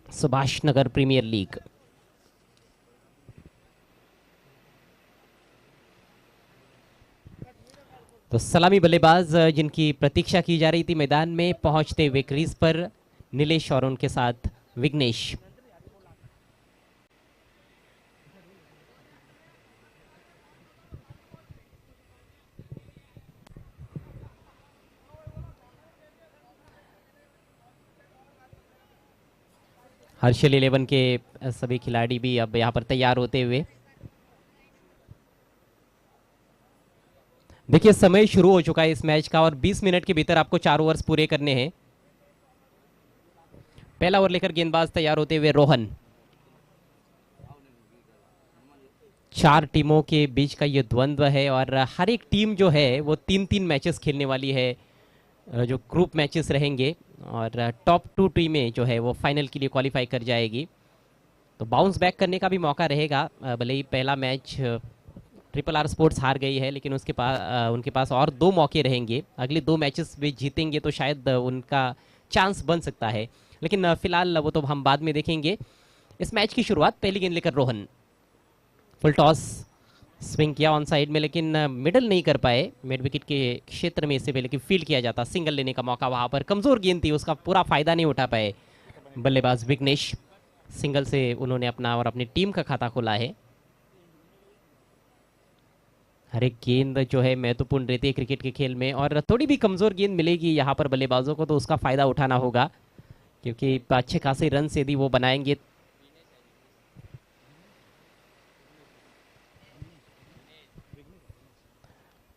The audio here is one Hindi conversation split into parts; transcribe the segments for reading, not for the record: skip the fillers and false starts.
Subhash Nagar premiere league. तो सलामी बल्लेबाज जिनकी प्रतीक्षा की जा रही थी मैदान में पहुंचते हुए क्रीज पर नीलेश और उनके साथ विघ्नेश। हर्षल 11 के सभी खिलाड़ी भी अब यहां पर तैयार होते हुए। देखिए समय शुरू हो चुका है इस मैच का और 20 मिनट के भीतर आपको 4 ओवर्स पूरे करने हैं। पहला ओवर लेकर गेंदबाज तैयार होते हुए रोहन। 4 टीमों के बीच का ये द्वंद्व है और हर एक टीम जो है वो 3-3 मैचेस खेलने वाली है, जो ग्रुप मैचेस रहेंगे और टॉप 2 टीमें जो है वो फाइनल के लिए क्वालिफाई कर जाएगी। तो बाउंस बैक करने का भी मौका रहेगा। भले ही पहला मैच ट्रिपल आर स्पोर्ट्स हार गई है, लेकिन उसके पास उनके पास और 2 मौके रहेंगे। अगले 2 मैचेस भी जीतेंगे तो शायद उनका चांस बन सकता है, लेकिन फिलहाल वो तो हम बाद में देखेंगे। इस मैच की शुरुआत पहली गेंद लेकर रोहन। फुल टॉस स्विंग किया ऑन साइड में, लेकिन मिडल नहीं कर पाए। मिड विकेट के क्षेत्र में इससे पहले कि फील्ड किया जाता, सिंगल लेने का मौका वहां पर कमजोर गेंद थी, उसका पूरा फायदा नहीं उठा पाए बल्लेबाज विघ्नेश। सिंगल से उन्होंने अपना और अपनी टीम का खाता खोला है। हर एक गेंद जो है महत्वपूर्ण रहती है क्रिकेट के खेल में, और थोड़ी भी कमजोर गेंद मिलेगी यहाँ पर बल्लेबाजों को तो उसका फायदा उठाना होगा, क्योंकि अच्छे खासे रन यदि वो बनाएंगे।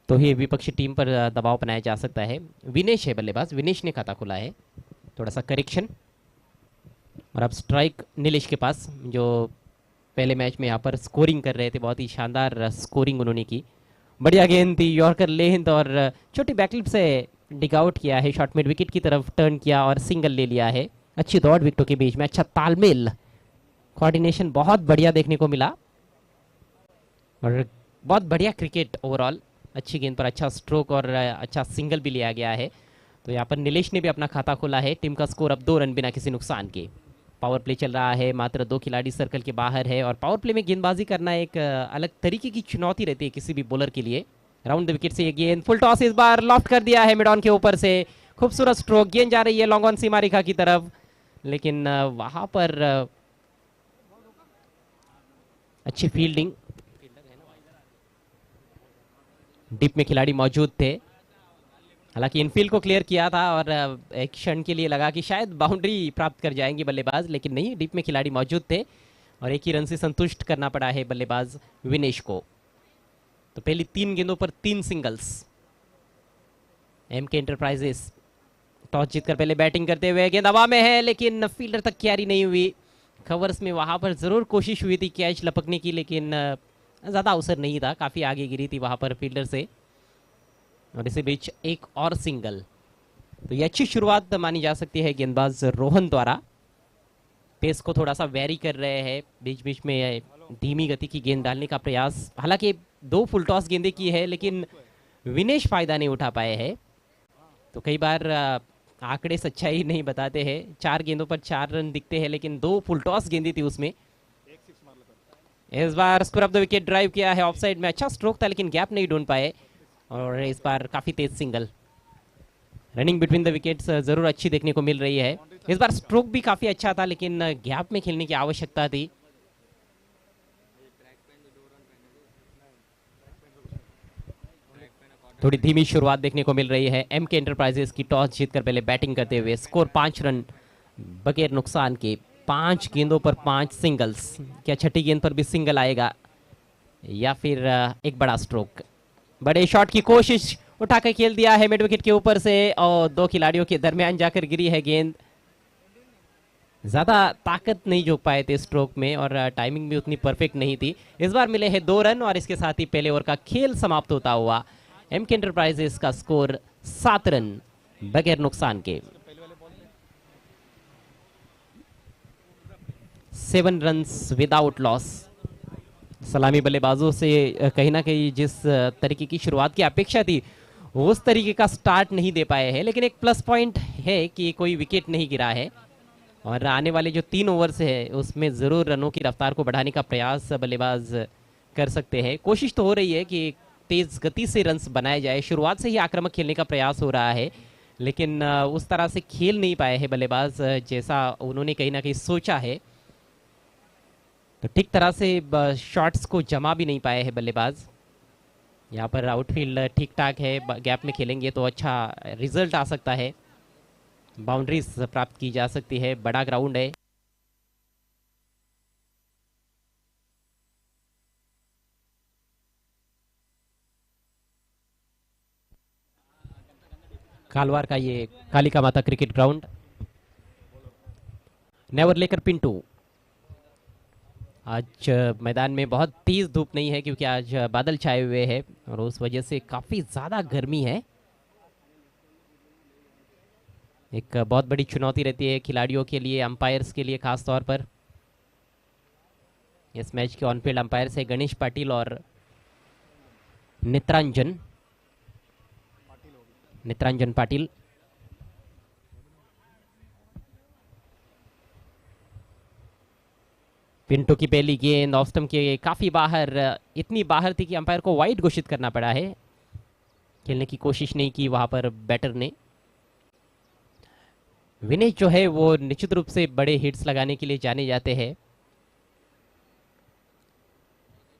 तो ही विपक्षी टीम पर दबाव बनाया जा सकता है। विनेश है बल्लेबाज, विनेश ने खाता खोला है। थोड़ा सा करेक्शन और अब स्ट्राइक नीलेश के पास, जो पहले मैच में यहाँ पर स्कोरिंग कर रहे थे। बहुत ही शानदार स्कोरिंग उन्होंने की। बढ़िया गेंद थी, यॉर्कर लेंथ और छोटी बैकलिप से डिग आउट किया है, शॉर्ट मिड विकेट की तरफ टर्न किया और सिंगल ले लिया है। अच्छी दौड़ विकेटों के बीच में, अच्छा तालमेल, कोऑर्डिनेशन बहुत बढ़िया देखने को मिला और बहुत बढ़िया क्रिकेट ओवरऑल। अच्छी गेंद पर अच्छा स्ट्रोक और अच्छा सिंगल भी लिया गया है। तो यहाँ पर नीलेश ने भी अपना खाता खोला है। टीम का स्कोर अब 2 रन बिना किसी नुकसान के। पावर प्ले चल रहा है, मात्र 2 खिलाड़ी सर्कल के बाहर है और पावर प्ले में गेंदबाजी करना एक अलग तरीके की चुनौती रहती है किसी भी बॉलर के लिए। राउंड द विकेट से ये गेंद, फुल टॉस इस बार लॉफ्ट कर दिया है मिड ऑन के ऊपर से। खूबसूरत स्ट्रोक, गेंद जा रही है लॉन्ग ऑन सीमा रेखा की तरफ, लेकिन वहां पर अच्छी फील्डिंग। डिप में खिलाड़ी मौजूद थे, हालांकि इनफील्ड को क्लियर किया था और एक क्षण के लिए लगा कि शायद बाउंड्री प्राप्त कर जाएंगे बल्लेबाज, लेकिन नहीं, डिप में खिलाड़ी मौजूद थे और एक ही रन से संतुष्ट करना पड़ा है बल्लेबाज विनेश को। तो पहली 3 गेंदों पर 3 सिंगल्स। एमके एंटरप्राइजेस टॉस जीतकर पहले बैटिंग करते हुए, गेंद हवा में है लेकिन फील्डर तक कैरी नहीं हुई। कवर्स में वहां पर जरूर कोशिश हुई थी कैच लपकने की, लेकिन ज़्यादा अवसर नहीं था, काफ़ी आगे गिरी थी वहां पर फील्डर से। और इसी बीच एक और सिंगल। तो ये अच्छी शुरुआत मानी जा सकती है गेंदबाज रोहन द्वारा। पेस को थोड़ा सा वेरी कर रहे हैं, बीच बीच में धीमी गति की गेंद डालने का प्रयास। हालांकि 2 फुल टॉस गेंदे की है, लेकिन विनेश फायदा नहीं उठा पाए हैं। तो कई बार आंकड़े सच्चाई नहीं बताते हैं। 4 गेंदों पर 4 रन दिखते हैं, लेकिन 2 फुल टॉस गेंदी थी उसमें। इस बार square of the wicket drive किया है ऑफसाइड में। अच्छा स्ट्रोक था लेकिन गैप नहीं ढूंढ पाए और इस बार काफी तेज single. Running between the wickets जरूर अच्छी देखने को मिल रही है। इस बार स्ट्रोक भी काफी अच्छा था, लेकिन गैप में खेलने की आवश्यकता थी। थोड़ी धीमी शुरुआत देखने को मिल रही है एमके एंटरप्राइजेस की, टॉस जीतकर पहले बैटिंग करते हुए। स्कोर 5 रन बगैर नुकसान के। 5 गेंदों पर 5 सिंगल्स। क्या छठी गेंद पर भी सिंगल आएगा या फिर एक बड़ा स्ट्रोक? बड़े शॉट की कोशिश, उठाकर खेल दिया है मिड विकेट के ऊपर से और 2 खिलाड़ियों के दरमियान जाकर गिरी है गेंद। ज्यादा ताकत नहीं झोंक पाए थे स्ट्रोक में और टाइमिंग भी उतनी परफेक्ट नहीं थी। इस बार मिले हैं 2 रन और इसके साथ ही पहले ओवर का खेल समाप्त होता हुआ। एमके एंटरप्राइजेस का स्कोर 7 रन बगैर नुकसान के। 7 रन्स विदाउट लॉस। सलामी बल्लेबाजों से कहीं ना कहीं जिस तरीके की शुरुआत की अपेक्षा थी उस तरीके का स्टार्ट नहीं दे पाए हैं, लेकिन एक प्लस पॉइंट है कि कोई विकेट नहीं गिरा है और आने वाले जो 3 ओवर है उसमें ज़रूर रनों की रफ्तार को बढ़ाने का प्रयास बल्लेबाज कर सकते हैं। कोशिश तो हो रही है कि तेज़ गति से रन्स बनाए जाए, शुरुआत से ही आक्रामक खेलने का प्रयास हो रहा है, लेकिन उस तरह से खेल नहीं पाए हैं बल्लेबाज जैसा उन्होंने कहीं ना कहीं सोचा है। तो ठीक तरह से शॉट्स को जमा भी नहीं पाए हैं बल्लेबाज। यहाँ पर आउटफील्ड ठीक ठाक है, गैप में खेलेंगे तो अच्छा रिजल्ट आ सकता है, बाउंड्रीज प्राप्त की जा सकती है, बड़ा ग्राउंड है। कालवार का ये कालिका माता क्रिकेट ग्राउंड। नेवर लेकर पिंटू। आज मैदान में बहुत तेज धूप नहीं है क्योंकि आज बादल छाए हुए हैं और उस वजह से काफी ज्यादा गर्मी है। एक बहुत बड़ी चुनौती रहती है खिलाड़ियों के लिए, अंपायर्स के लिए खास तौर पर। इस मैच के ऑन फील्ड अंपायर्स है गणेश पाटिल और नित्रांजन पाटिल। पिंटो की पहली गेंद ऑफ स्टंप के काफी बाहर, इतनी बाहर थी कि अंपायर को वाइड घोषित करना पड़ा है। खेलने की कोशिश नहीं की वहां पर बैटर ने। विनेश जो है वो निश्चित रूप से बड़े हिट्स लगाने के लिए जाने जाते हैं,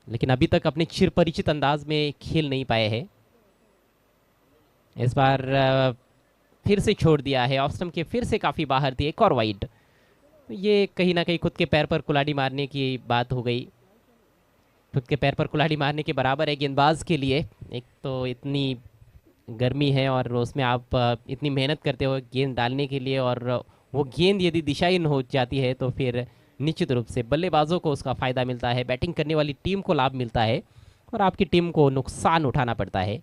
लेकिन अभी तक अपने चिरपरिचित अंदाज में खेल नहीं पाए हैं। इस बार फिर से छोड़ दिया है, ऑफ स्टंप के फिर से काफी बाहर थी, एक और वाइड। ये कहीं ना कहीं खुद के पैर पर कुल्हाड़ी मारने की बात हो गई, खुद के पैर पर कुल्हाड़ी मारने के बराबर है गेंदबाज के लिए। एक तो इतनी गर्मी है और उसमें आप इतनी मेहनत करते हो गेंद डालने के लिए, और वो गेंद यदि दिशाहीन हो जाती है तो फिर निश्चित रूप से बल्लेबाजों को उसका फ़ायदा मिलता है, बैटिंग करने वाली टीम को लाभ मिलता है और आपकी टीम को नुकसान उठाना पड़ता है।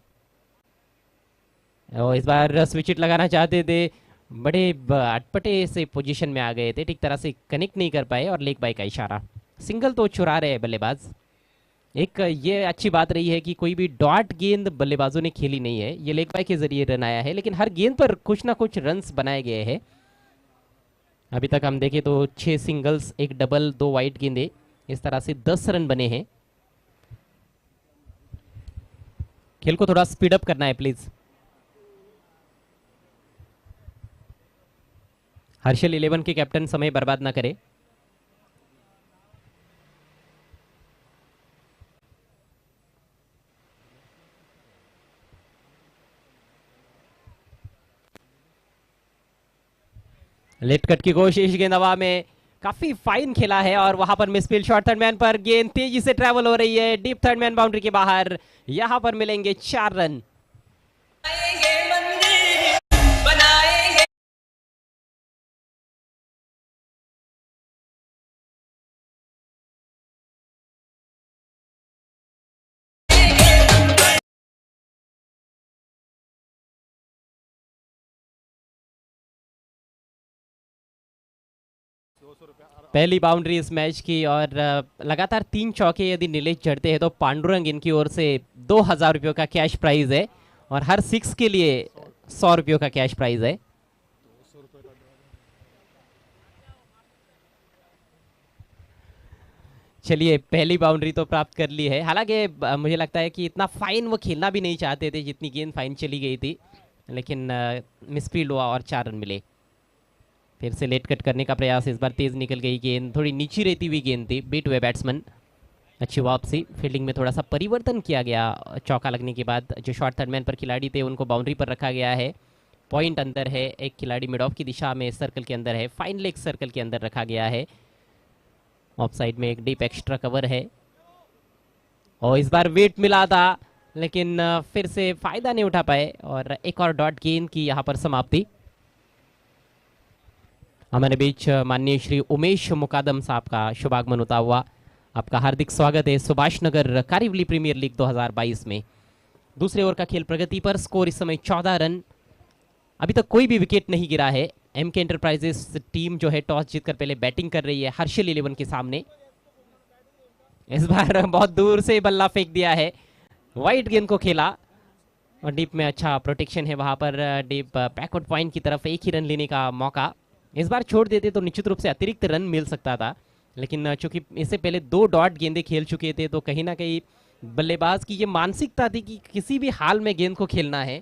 और इस बार स्विच हिट लगाना चाहते थे, बड़े अटपटे से पोजीशन में आ गए थे, ठीक तरह से कनेक्ट नहीं कर पाए और लेग बाय का इशारा। सिंगल तो चुरा रहे हैं बल्लेबाज। एक ये अच्छी बात रही है कि कोई भी डॉट गेंद बल्लेबाजों ने खेली नहीं है, ये लेग बाय के जरिए रन आया है, लेकिन हर गेंद पर कुछ ना कुछ रन्स बनाए गए हैं। अभी तक हम देखें तो 6 सिंगल्स, 1 डबल, 2 वाइड गेंदे, इस तरह से 10 रन बने हैं। खेल को थोड़ा स्पीड अप करना है प्लीज। हर्षल 11 के कैप्टन समय बर्बाद ना करे। लेट कट की कोशिश, गेंद हवा में, काफी फाइन खेला है और वहां पर मिसफील्ड शॉट, थर्ड मैन पर गेंद तेजी से ट्रेवल हो रही है, डीप थर्ड मैन बाउंड्री के बाहर। यहां पर मिलेंगे 4 रन। पहली बाउंड्री इस मैच की और लगातार 3 चौके यदि नीलेश जड़ते हैं तो पांडुरंग इनकी ओर से 2000 रुपयों का कैश प्राइज है और हर 6 के लिए 100 रुपयों का कैश प्राइज है। चलिए पहली बाउंड्री तो प्राप्त कर ली है। हालांकि मुझे लगता है कि इतना फाइन वो खेलना भी नहीं चाहते थे जितनी गेंद फाइन चली गई थी, लेकिन मिसफील्ड हुआ और 4 रन मिले। फिर से लेट कट करने का प्रयास, इस बार तेज निकल गई गेंद, थोड़ी नीची रहती हुई गेंद थी, बीट हुए बैट्समैन। अच्छी वापसी, फील्डिंग में थोड़ा सा परिवर्तन किया गया चौका लगने के बाद। जो शॉर्ट थर्ड मैन पर खिलाड़ी थे उनको बाउंड्री पर रखा गया है, पॉइंट अंदर है, एक खिलाड़ी मिड ऑफ की दिशा में सर्कल के अंदर है, फाइन लेग सर्कल के अंदर रखा गया है। ऑफ साइड में एक डीप एक्स्ट्रा कवर है और इस बार वेट मिला था लेकिन फिर से फायदा नहीं उठा पाए और एक और डॉट गेंद की यहाँ पर समाप्ति। हमारे बीच माननीय श्री उमेश मुकादम साहब का शुभागमन होता हुआ आपका हार्दिक स्वागत है सुभाष नगर कारिवली प्रीमियर लीग 2022 में। दूसरे ओवर का खेल प्रगति पर, स्कोर इस समय 14 रन। अभी तक कोई भी विकेट नहीं गिरा है। एमके एंटरप्राइजेस टीम जो है टॉस जीतकर पहले बैटिंग कर रही है हर्षल 11 के सामने। इस बार बहुत दूर से बल्ला फेंक दिया है, वाइड गेंद को खेला और डीप में अच्छा प्रोटेक्शन है वहां पर। डीप बैकवर्ड पॉइंट की तरफ एक ही रन लेने का मौका इस बार छोड़ देते तो निश्चित रूप से अतिरिक्त रन मिल सकता था, लेकिन चूंकि इससे पहले 2 डॉट गेंदें खेल चुके थे तो कहीं ना कहीं बल्लेबाज की ये मानसिकता थी कि किसी भी हाल में गेंद को खेलना है,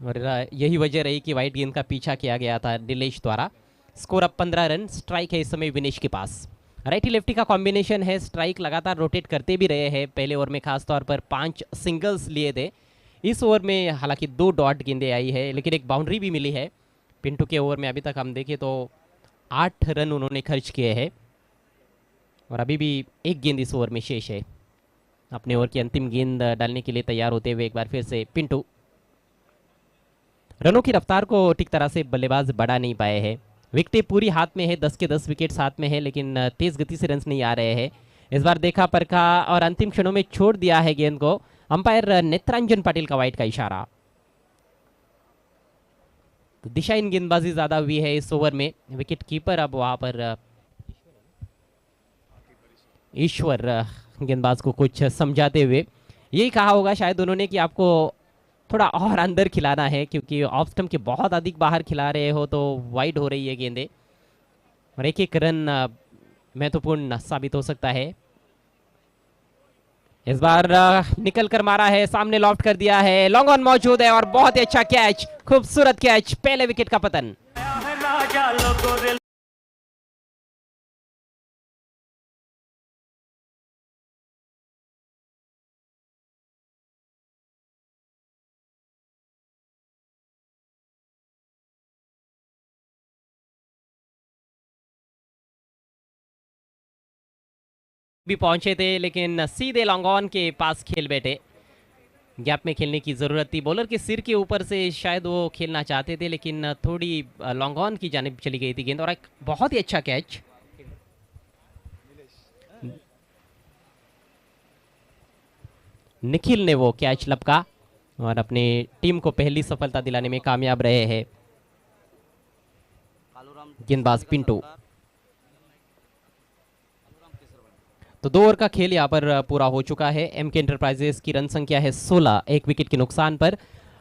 और यही वजह रही कि वाइट गेंद का पीछा किया गया था नीलेश द्वारा। स्कोर अब 15 रन। स्ट्राइक है इस समय विनेश के पास। राइटी लेफ्टी का कॉम्बिनेशन है, स्ट्राइक लगातार रोटेट करते भी रहे हैं। पहले ओवर में खासतौर पर 5 सिंगल्स लिए थे। इस ओवर में हालांकि 2 डॉट गेंदें आई है, लेकिन एक बाउंड्री भी मिली है। पिंटू के ओवर में अभी तक हम देखें तो 8 रन उन्होंने खर्च किए हैं, और अभी भी एक गेंद इस ओवर में शेष है। अपने ओवर की अंतिम गेंद डालने के लिए तैयार होते हुए एक बार फिर से पिंटू। रनों की रफ्तार को ठीक तरह से बल्लेबाज बढ़ा नहीं पाए हैं। विकेटें पूरी हाथ में है, 10 के 10 विकेट हाथ में है, लेकिन तेज गति से रन्स नहीं आ रहे हैं। इस बार देखा परखा और अंतिम क्षणों में छोड़ दिया है गेंद को। अंपायर नेत्रांजन पाटिल का वाइड का इशारा। तो दिशाहीन गेंदबाजी ज्यादा हुई है इस ओवर में। विकेट कीपर अब वहां पर ईश्वर गेंदबाज को कुछ समझाते हुए यही कहा होगा शायद उन्होंने कि आपको थोड़ा और अंदर खिलाना है, क्योंकि ऑफ स्टंप के बहुत अधिक बाहर खिला रहे हो तो वाइड हो रही है गेंदें, और एक एक रन महत्वपूर्ण साबित हो सकता है। इस बार निकल कर मारा है, सामने लॉफ्ट कर दिया है, लॉन्ग ऑन मौजूद है और बहुत ही अच्छा कैच, खूबसूरत कैच, पहले विकेट का पतन। भी पहुंचे थे, लेकिन सीधे लॉन्ग ऑन के पास खेल बैठे। गैप में खेलने की ज़रूरत थी। बॉलर के सिर के ऊपर से शायद वो खेलना चाहते थे, लेकिन थोड़ी लॉन्ग ऑन की जानिब चली गई थी गेंद, और एक बहुत ही अच्छा कैच। निखिल ने वो कैच लपका और अपने टीम को पहली सफलता दिलाने में कामयाब रहे हैं गेंदबाज पिंटू। तो 2 ओवर का खेल यहाँ पर पूरा हो चुका है। एमके एंटरप्राइजेस की रन संख्या है 16, एक विकेट के नुकसान पर।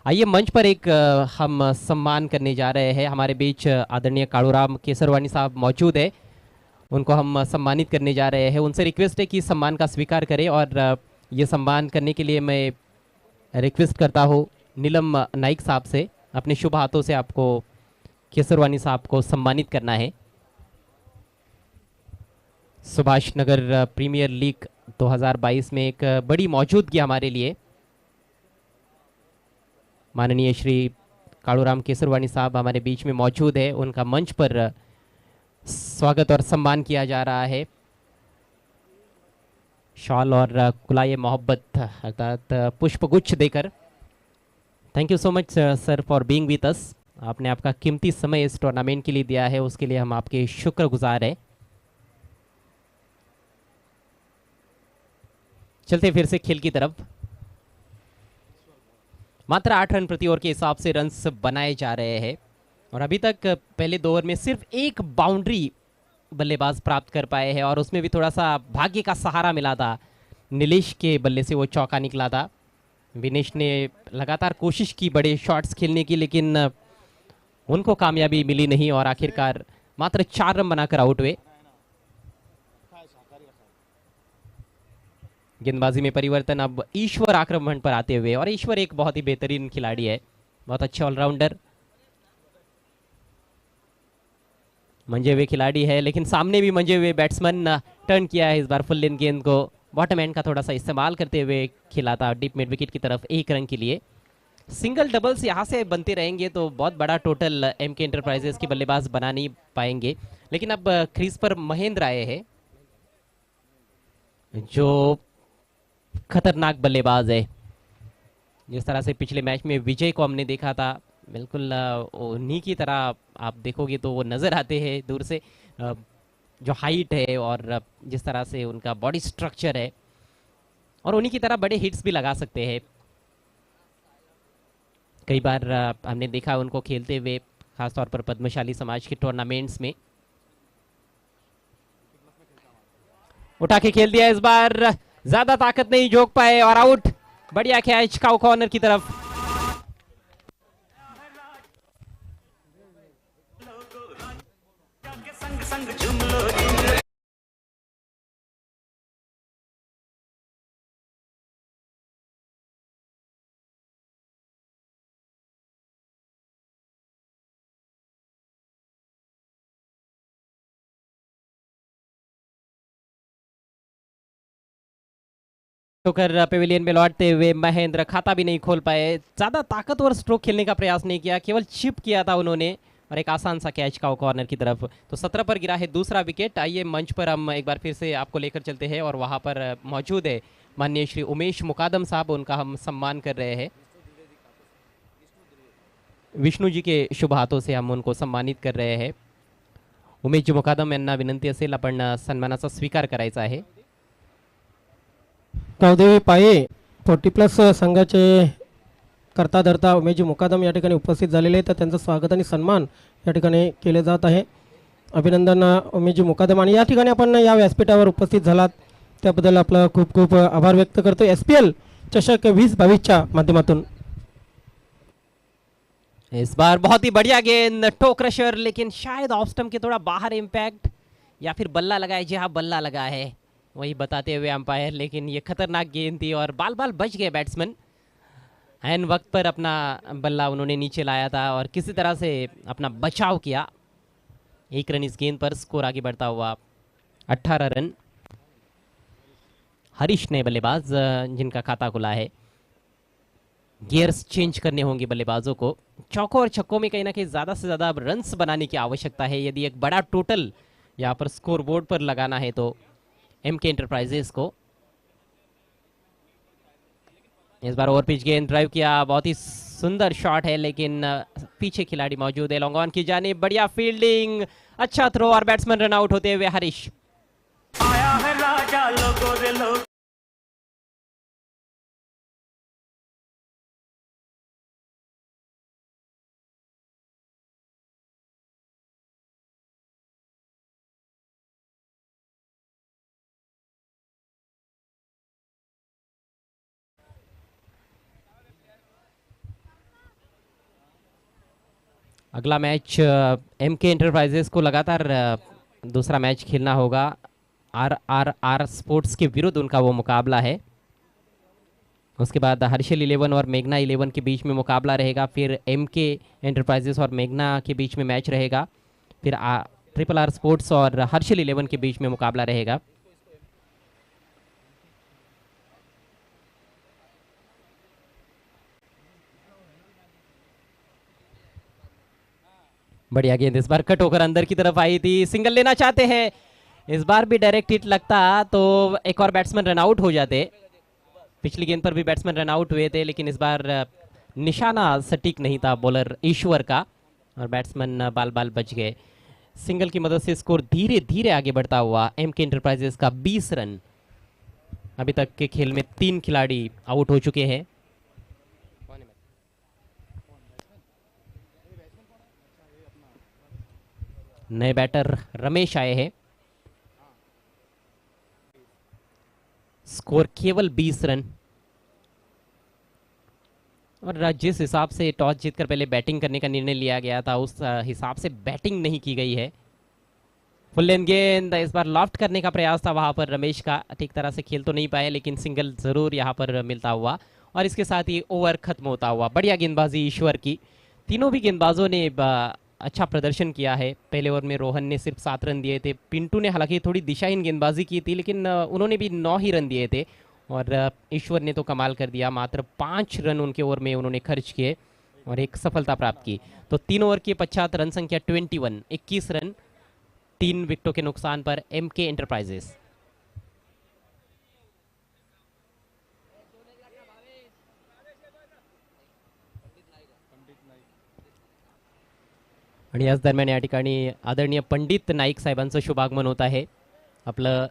आइए मंच पर एक हम सम्मान करने जा रहे हैं। हमारे बीच आदरणीय कालूराम केसरवानी साहब मौजूद है, उनको हम सम्मानित करने जा रहे हैं। उनसे रिक्वेस्ट है कि सम्मान का स्वीकार करें, और ये सम्मान करने के लिए मैं रिक्वेस्ट करता हूँ नीलम नाइक साहब से, अपने शुभ हाथों से आपको केसरवानी साहब को सम्मानित करना है। सुभाष नगर प्रीमियर लीग 2022 में एक बड़ी मौजूदगी हमारे लिए। माननीय श्री कालूराम केसरवानी साहब हमारे बीच में मौजूद है, उनका मंच पर स्वागत और सम्मान किया जा रहा है। शॉल और कुलाये मोहब्बत अर्थात पुष्पगुच्छ देकर। Thank you so much sir for being with us. आपने आपका कीमती समय इस टूर्नामेंट के लिए दिया है, उसके लिए हम आपके शुक्रगुजार हैं। चलते फिर से खेल की तरफ। मात्र 8 रन प्रति ओवर के हिसाब से रन्स बनाए जा रहे हैं, और अभी तक पहले 2 ओवर में सिर्फ एक बाउंड्री बल्लेबाज प्राप्त कर पाए हैं, और उसमें भी थोड़ा सा भाग्य का सहारा मिला था। नीलेश के बल्ले से वो चौका निकला था। विनेश ने लगातार कोशिश की बड़े शॉट्स खेलने की, लेकिन उनको कामयाबी मिली नहीं, और आखिरकार मात्र 4 रन बनाकर आउट हुए। गेंदबाजी में परिवर्तन अब ईश्वर आक्रमण पर आते हुए, और ईश्वर एक बहुत ही बेहतरीन खिलाड़ी है, बहुत अच्छे ऑलराउंडर मंजे हुए खिलाड़ी है, लेकिन सामने भी मंजे हुए बैट्समैन टर्न किया है इस बार फुल लेन गेंद को। बॉटम एंड का थोड़ा सा इस्तेमाल करते हुए खेला था डीप मिड विकेट की तरफ 1 रन के लिए। सिंगल डबल्स यहाँ से बनते रहेंगे तो बहुत बड़ा टोटल एमके एंटरप्राइजेस की बल्लेबाज बना नहीं पाएंगे, लेकिन अब क्रीज पर महेंद्र आए हैं जो खतरनाक बल्लेबाज है। जिस तरह से पिछले मैच में विजय को हमने देखा था, बिल्कुल उन्हीं की तरह आप देखोगे तो वो नज़र आते हैं दूर से। जो हाइट है और जिस तरह से उनका बॉडी स्ट्रक्चर है, और उन्हीं की तरह बड़े हिट्स भी लगा सकते हैं। कई बार हमने देखा उनको खेलते हुए, खासतौर पर पद्मशाली समाज के टूर्नामेंट्स में। उठा के खेल दिया इस बार, ज्यादा ताकत नहीं झोंक पाए और आउट। बढ़िया कैच काउ कॉर्नर की तरफ। होकर पेविलियन में लौटते हुए महेंद्र खाता भी नहीं खोल पाए। ज्यादा ताकतवर स्ट्रोक खेलने का प्रयास नहीं किया, केवल चिप किया था उन्होंने और एक आसान सा कैच का कॉर्नर की तरफ। तो 17 पर गिरा है दूसरा विकेट। आइए मंच पर हम एक बार फिर से आपको लेकर चलते हैं और वहां पर मौजूद है माननीय श्री उमेश मुकादम साहब, उनका हम सम्मान कर रहे हैं। विष्णू जी के शुभ हाथों से हम उनको सम्मानित कर रहे हैं। उमेश जी मुकादम यांना विनंती असेल आपण सन्मानाचा स्वीकार करायचा आहे। गावदेवी पाये 40+ संघाचे करता धरता उमेशजी मुकादम या ठिकाणी उपस्थित झालेले आहेत, तर त्यांचं स्वागत आणि सन्मान या ठिकाणी केले जात आहे। अभिनंदन उमेशजी मुकादम। आणि या ठिकाणी आपण या व्यासपीठावर उपस्थित झालात त्याबद्दल आपला खूप खूप आभार व्यक्त करतो। SPL चषक 2022च्या माध्यमातून इस बार बहुत ही बढ़िया गेंद, टो क्रशर, लेकिन शायद ऑफ स्टंप के थोड़ा बाहर इम्पैक्ट या फिर बल्ला लगा है। जी हाँ, बल्ला लगा है, वही बताते हुए अंपायर, लेकिन ये खतरनाक गेंद थी और बाल बाल बच गए बैट्समैन। एन वक्त पर अपना बल्ला उन्होंने नीचे लाया था और किसी तरह से अपना बचाव किया। 1 रन इस गेंद पर, स्कोर आगे बढ़ता हुआ 18 रन। हरीश ने बल्लेबाज जिनका खाता खुला है। गियर्स चेंज करने होंगे बल्लेबाजों को। चौकों और छक्कों में कहीं ना कहीं ज़्यादा से ज़्यादा रन्स बनाने की आवश्यकता है यदि एक बड़ा टोटल यहाँ पर स्कोर बोर्ड पर लगाना है तो MK एंटरप्राइजेस को। इस बार ओवर पिच गेंद ड्राइव किया, बहुत ही सुंदर शॉट है, लेकिन पीछे खिलाड़ी मौजूद है लॉन्ग ऑन की जानिब। बढ़िया फील्डिंग, अच्छा थ्रो और बैट्समैन रन आउट होते हुए हरीश। आया है राजा लोगों रे लोग। अगला मैच MK एंटरप्राइजेस को लगातार दूसरा मैच खेलना होगा। RRR स्पोर्ट्स के विरुद्ध उनका वो मुकाबला है। उसके बाद हर्षल 11 और मेघना 11 के बीच में मुकाबला रहेगा। फिर MK एंटरप्राइजेस और मेघना के बीच में मैच रहेगा। फिर RRR स्पोर्ट्स और हर्षल 11 के बीच में मुकाबला रहेगा। बढ़िया गेंद इस बार कट होकर अंदर की तरफ आई थी। सिंगल लेना चाहते हैं, इस बार भी डायरेक्ट हिट लगता तो एक और बैट्समैन रन आउट हो जाते। पिछली गेंद पर भी बैट्समैन रन आउट हुए थे, लेकिन इस बार निशाना सटीक नहीं था बॉलर ईश्वर का और बैट्समैन बाल बाल बच गए। सिंगल की मदद से स्कोर धीरे धीरे आगे बढ़ता हुआ MK एंटरप्राइजेस का 20 रन। अभी तक के खेल में 3 खिलाड़ी आउट हो चुके हैं। नए बैटर रमेश आए हैं। स्कोर केवल 20 रन। और जिस हिसाब से टॉस जीतकर पहले बैटिंग करने का निर्णय लिया गया था उस हिसाब से बैटिंग नहीं की गई है। फुल लेन गेंद, इस बार लॉफ्ट करने का प्रयास था वहां पर रमेश का, ठीक तरह से खेल तो नहीं पाए, लेकिन सिंगल जरूर यहां पर मिलता हुआ और इसके साथ ही ओवर खत्म होता हुआ। बढ़िया गेंदबाजी ईश्वर की। तीनों भी गेंदबाजों ने अच्छा प्रदर्शन किया है। पहले ओवर में रोहन ने सिर्फ 7 रन दिए थे। पिंटू ने हालांकि थोड़ी दिशाहीन गेंदबाजी की थी, लेकिन उन्होंने भी 9 ही रन दिए थे और ईश्वर ने तो कमाल कर दिया। मात्र 5 रन उनके ओवर में उन्होंने खर्च किए और एक सफलता प्राप्त की। तो 3 ओवर के पश्चात रन संख्या 21 रन, 3 विकेटों के नुकसान पर MK एंटरप्राइजेस। आणि याच दरम्यान या ठिकाणी आदरणीय पंडित नाईक साहेबांचं शुभागमन होत आहे। आपलं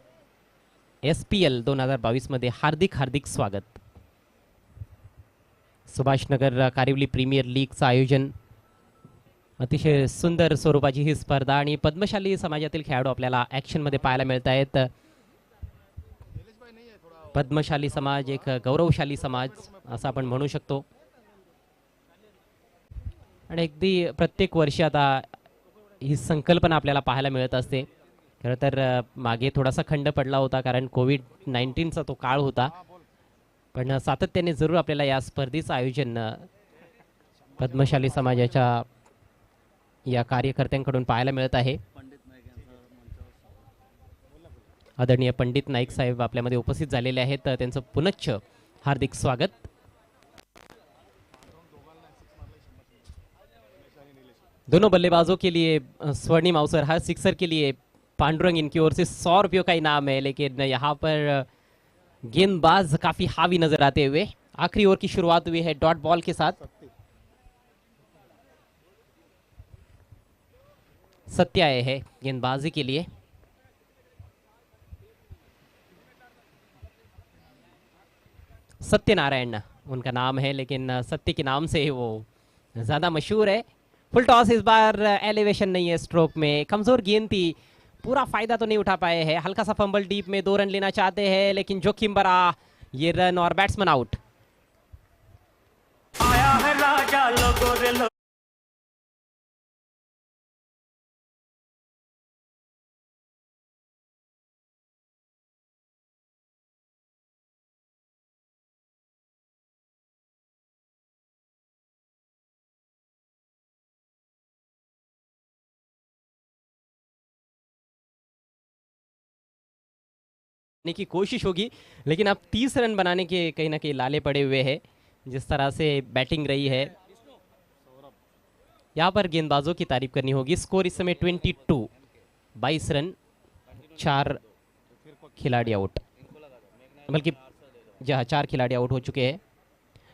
SPL 2022 मध्ये हार्दिक हार्दिक स्वागत। सुभाषनगर कारिवली प्रीमियर लीगचं आयोजन, अतिशय सुंदर स्वरूपाची ही स्पर्धा आणि पद्मशाली समाजातील खेळाडू आपल्याला ॲक्शनमध्ये पाहायला मिळत आहेत। पद्मशाली समाज एक गौरवशाली समाज असं आपण म्हणू शकतो आणि अगदी प्रत्येक वर्षी आता ही संकल्पना आपल्याला पाहायला मिळत असते. खरं तर मागे थोडासा खंड पडला होता कारण कोविड-19चा तो काळ होता, पण सातत्याने जरूर आपल्याला या स्पर्धेचं आयोजन पद्मशाली समाजाच्या या कार्यकर्त्यांकडून पाहायला मिळत आहे. आदरणीय पंडित नाईक साहेब आपल्यामध्ये उपस्थित झालेले आहेत, त्यांचं पुनश्च हार्दिक स्वागत. दोनों बल्लेबाजों के लिए स्वर्णिम अवसर, हर सिक्सर के लिए पांडुरंग इनकी ओर से 100 रुपयों का इनाम है, लेकिन यहाँ पर गेंदबाज काफी हावी नजर आते हुए. आखिरी ओवर की शुरुआत हुई है डॉट बॉल के साथ. सत्य आए हैं गेंदबाजी के लिए. सत्यनारायण उनका नाम है, लेकिन सत्य के नाम से वो ज्यादा मशहूर है. फुल टॉस इस बार एलिवेशन नहीं है स्ट्रोक में, कमजोर गेंद थी, पूरा फायदा तो नहीं उठा पाए हैं. हल्का सा फंबल डीप में 2 रन लेना चाहते हैं, लेकिन जोखिम भरा ये रन और बैट्समैन आउट. आया है राजा लोगों रे लो. की कोशिश होगी, लेकिन अब 30 रन बनाने के कहीं ना कहीं लाले पड़े हुए हैं. जिस तरह से बैटिंग रही है, यहाँ पर गेंदबाजों की तारीफ करनी होगी. स्कोर इस समय 22, 22 रन, 4 खिलाड़ी आउट, बल्कि जहाँ 4 खिलाड़ी आउट हो चुके हैं.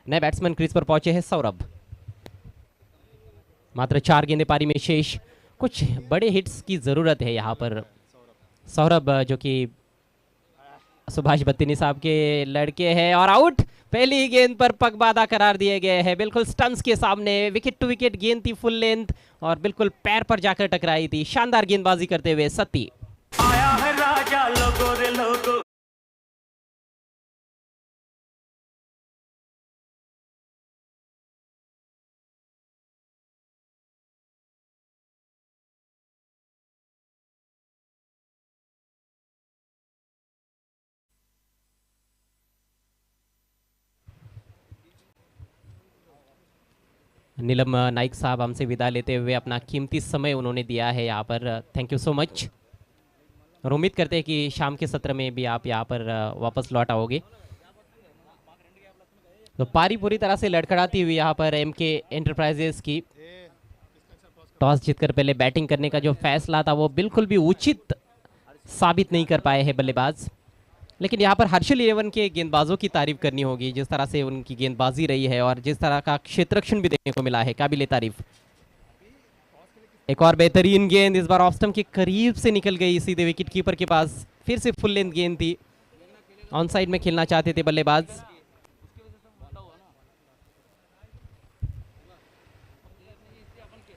नए बैट्समैन क्रीज पर पहुंचे हैं सौरभ. मात्र 4 गेंदे पारी में शेष. कुछ बड़े हिट्स की जरूरत है यहाँ पर. सौरभ जो कि सुभाष बत्तीनी साहब के लड़के हैं, और आउट. पहली ही गेंद पर पगबाधा करार दिए गए हैं, बिल्कुल स्टंप्स के सामने. विकेट टू विकेट गेंद थी, फुल लेंथ, और बिल्कुल पैर पर जाकर टकराई थी. शानदार गेंदबाजी करते हुए सत्ती. आया है राजा लोगो रे लोगो. नीलम नाइक साहब हमसे विदा लेते हुए अपना कीमती समय उन्होंने दिया है यहाँ पर. थैंक यू सो मच, और उम्मीद करते हैं कि शाम के सत्र में भी आप यहाँ पर वापस लौट आओगे. तो पारी पूरी तरह से लड़खड़ाती हुई यहाँ पर एमके एंटरप्राइजेस की. टॉस जीतकर पहले बैटिंग करने का जो फैसला था वो बिल्कुल भी उचित साबित नहीं कर पाए हैं बल्लेबाज. लेकिन यहाँ पर हर्षल 11 के गेंदबाजों की तारीफ करनी होगी, जिस तरह से उनकी गेंदबाजी रही है और जिस तरह का क्षेत्ररक्षण भी देखने को मिला है, काबिले तारीफ. एक और बेहतरीन गेंद, इस बार ऑफ स्टंप के करीब से निकल गई, सीधे विकेट कीपर के पास. फिर से फुल लेंथ गेंद थी, ऑन साइड में खेलना चाहते थे बल्लेबाज.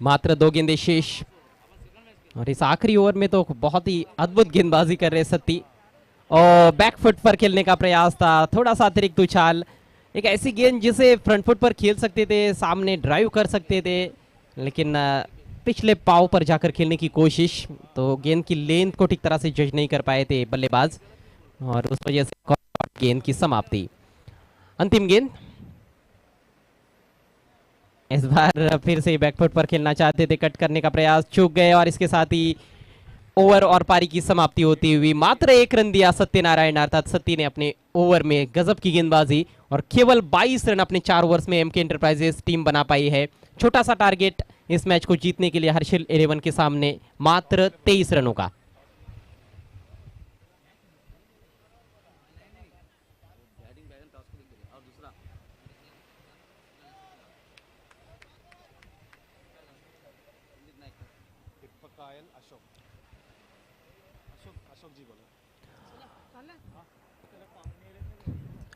मात्र 2 गेंदे शेष, और इस आखिरी ओवर में तो बहुत ही अद्भुत गेंदबाजी कर रहे सत्ती. और बैकफुट पर खेलने का प्रयास था, थोड़ा सा अतिरिक्त उछाल. एक ऐसी गेंद जिसे फ्रंट फुट पर खेल सकते थे, सामने ड्राइव कर सकते थे, लेकिन पिछले पाव पर जाकर खेलने की कोशिश. तो गेंद की लेंथ को ठीक तरह से जज नहीं कर पाए थे बल्लेबाज, और उस वजह से गेंद की समाप्ति. अंतिम गेंद, इस बार फिर से बैकफुट पर खेलना चाहते थे, कट करने का प्रयास, चूक गए, और इसके साथ ही ओवर और पारी की समाप्ति होती हुई. मात्र 1 रन दिया सत्यनारायण, अर्थात सत्ती ने अपने ओवर में गजब की गेंदबाजी, और केवल 22 रन अपने 4 ओवर्स में एमके एंटरप्राइजेस टीम बना पाई है. छोटा सा टारगेट इस मैच को जीतने के लिए हर्षल 11 के सामने, मात्र 23 रनों का.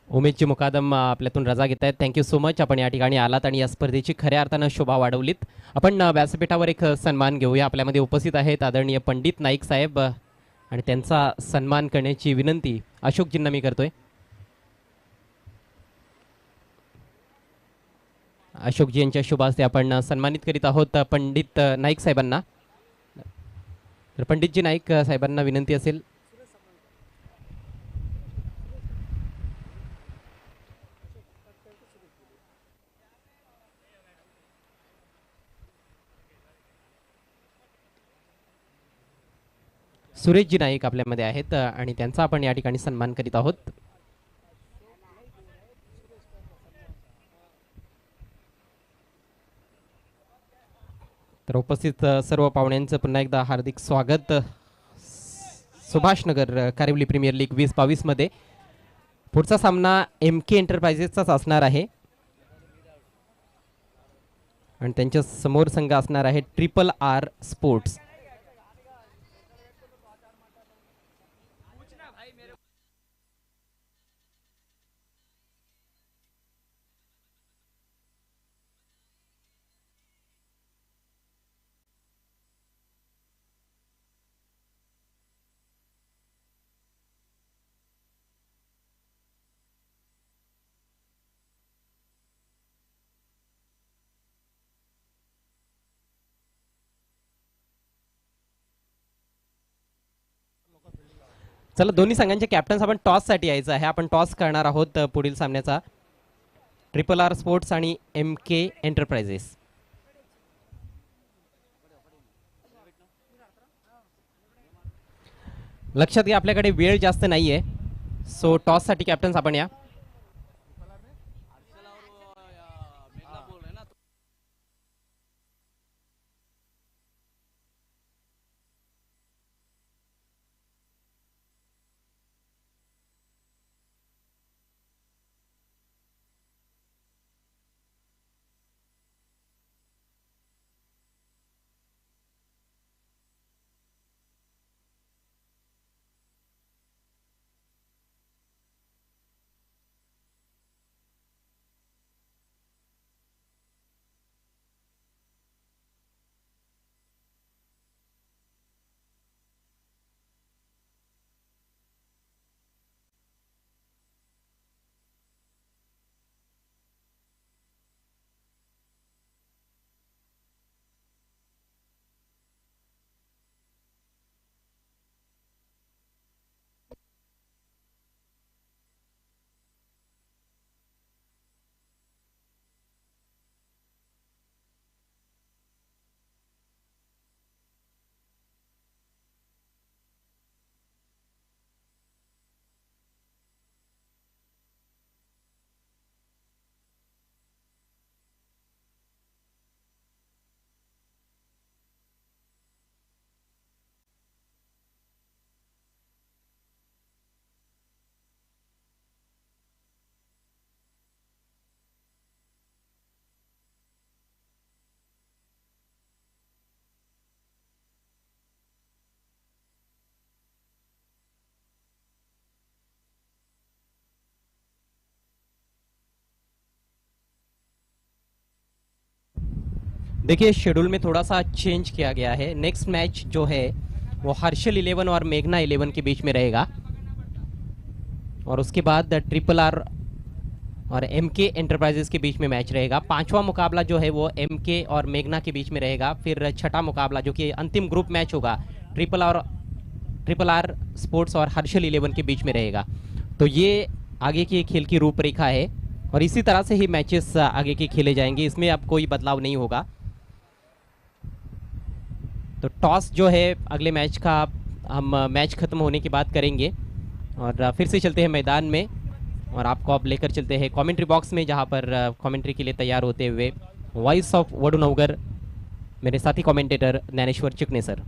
उमेशजी मुकादम आपल्यातून रजा घेत आहेत. Thank you so much. आपण या ठिकाणी आलात आणि या स्पर्धेची खऱ्या अर्थानं शोभा वाढवलीत. आपण व्यासपीठावर एक सन्मान घेऊया. आपल्यामध्ये उपस्थित आहेत आदरणीय पंडित नाईक साहेब, आणि त्यांचा सन्मान करण्याची विनंती अशोकजींना मी करतोय. अशोकजी यांच्या शुभ हस्ते आपण सन्मानित करीत आहोत पंडित नाईक साहेबांना. तर पंडितजी नाईक साहेबांना विनंती असेल. सुरेशजी नाईक आपल्यामध्ये आहेत आणि त्यांचा आपण या ठिकाणी सन्मान करीत आहोत. तर उपस्थित सर्व पाहुण्यांचं पुन्हा एकदा हार्दिक स्वागत. सुभाषनगर कारिवली प्रीमियर लीग 2022 मध्ये पुढचा सामना MK एंटरप्राइजेसचाच असणार आहे आणि त्यांच्या समोर संघ असणार आहे RRR स्पोर्ट्स. चला दोन्ही संघांचे कॅप्टन्स आपण टॉस साठी यायचं आहे. आपण टॉस करणार आहोत पुढील सामन्याचा. RRR स्पोर्ट्स आणि MK एंटरप्राइजेस. लक्षात घ्या आपल्याकडे वेळ जास्त नाहीये, सो टॉस साठी कॅप्टन्स आपण या. देखिए शेड्यूल में थोड़ा सा चेंज किया गया है. नेक्स्ट मैच जो है वो हर्षल 11 और मेघना 11 के बीच में रहेगा और उसके बाद RRR और MK एंटरप्राइजेस के बीच में मैच रहेगा. पांचवा मुकाबला जो है वो MK और मेघना के बीच में रहेगा. फिर छठा मुकाबला जो कि अंतिम ग्रुप मैच होगा RRR स्पोर्ट्स और हर्षल 11 के बीच में रहेगा. तो ये आगे की खेल की रूपरेखा है और इसी तरह से ही मैचेस आगे के खेले जाएंगे. इसमें अब कोई बदलाव नहीं होगा. तो टॉस जो है अगले मैच का हम मैच खत्म होने के बाद करेंगे और फिर से चलते हैं मैदान में और आपको अब लेकर चलते हैं कमेंट्री बॉक्स में, जहां पर कमेंट्री के लिए तैयार होते हुए वॉइस ऑफ वडुनगर मेरे साथी कमेंटेटर ज्ञानेश्वर चिकने सर.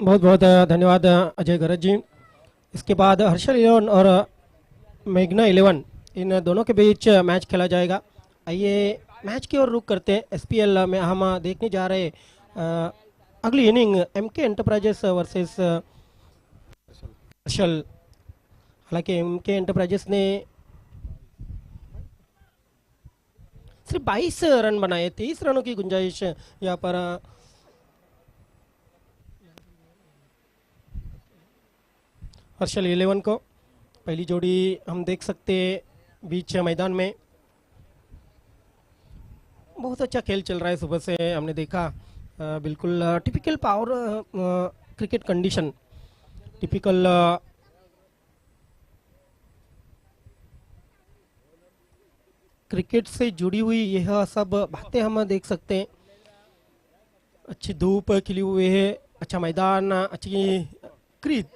बहुत बहुत धन्यवाद अजय गरज जी. इसके बाद हर्षल 11 और मेघना 11 इन दोनों के बीच मैच खेला जाएगा. आइए मैच की ओर रुख करते हैं. SPL में हम देखने जा रहे अगली inning MK enterprises versus Harshal. हालांकि MK एंटरप्राइजेस ने सिर्फ 22 रन बनाए. 30 रनों की गुंजाइश यहाँ पर हर्षल 11 को. पहली जोड़ी हम देख सकते हैं बीच मैदान में. बहुत अच्छा खेल चल रहा है सुबह से हमने देखा। बिल्कुल typical power cricket condition, typical cricket से जुड़ी हुई यह सब बातें हम देख सकते हैं। अच्छी धूप खिली हुई है, अच्छा मैदान, अच्छी क्रीज,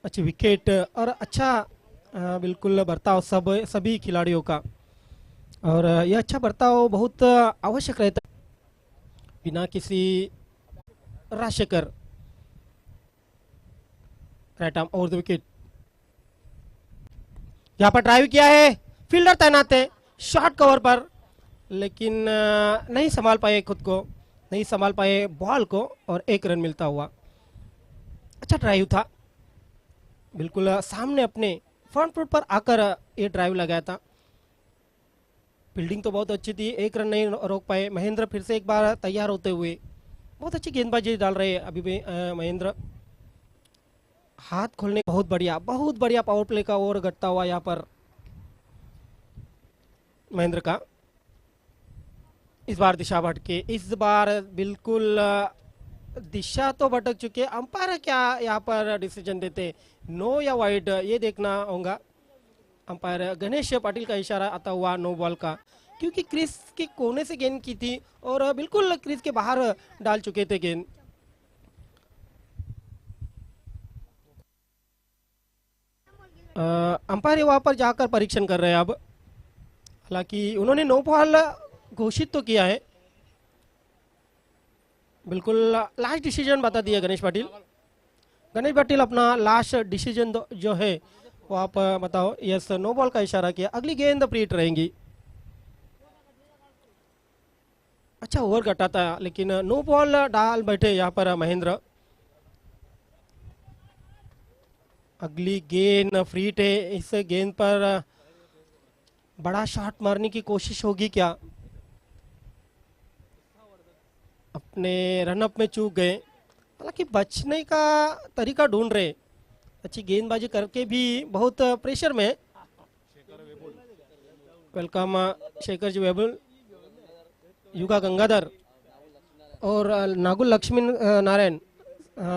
अच्छी विकेट और अच्छा बिल्कुल बर्ताव सब सभी खिलाड़ियों का। और यह अच्छा बर्ताव बहुत आवश्यक रहता है। बिना किसी रश कर right arm over the wicket, यहाँ पर ड्राइव किया है, फील्डर तैनात है शॉर्ट कवर पर, लेकिन नहीं संभाल पाए खुद को, नहीं संभाल पाए बॉल को और एक रन मिलता हुआ। अच्छा ड्राइव था, बिल्कुल सामने अपने फ्रंट फुट पर आकर ये ड्राइव लगाया था। फील्डिंग तो बहुत अच्छी थी, एक रन नहीं रोक पाए। महेंद्र फिर से एक बार तैयार होते हुए बहुत अच्छी गेंदबाजी डाल रहे हैं अभी भी महेंद्र। हाथ खोलने बहुत बढ़िया पावर प्ले का ओवर घटता हुआ यहाँ पर महेंद्र का। इस बार दिशा भटके, इस बार बिल्कुल दिशा तो भटक चुके। अंपायर क्या यहाँ पर डिसीजन देते, नो या वाइड, ये देखना होगा। अंपायर गणेश पाटिल का इशारा आता हुआ नो बॉल का, क्योंकि क्रीज के कोने से गेंद की थी और बिल्कुल क्रीज के बाहर डाल चुके थे गेंद। अंपायर वहां पर जाकर परीक्षण कर रहे हैं अब। हालांकि उन्होंने नो बॉल घोषित तो किया है, बिल्कुल लास्ट डिसीजन बता दिया गणेश पाटिल। गणेश पाटिल अपना लास्ट डिसीजन जो है वो आप बताओ। यस, नो बॉल का इशारा किया, अगली गेंद प्रीट रहेंगी। अच्छा ओवर कटा था, लेकिन नो बॉल डाल बैठे यहाँ पर महेंद्र। अगली गेंद फ्रीट है, इस गेंद पर बड़ा शॉट मारने की कोशिश होगी क्या? अपने रनअप में चूक गए, हालांकि बचने का तरीका ढूंढ रहे। अच्छी गेंदबाजी करके भी बहुत प्रेशर में। वेलकम शेखर जी वेबुल, युगा गंगाधर और नागुल लक्ष्मी नारायण,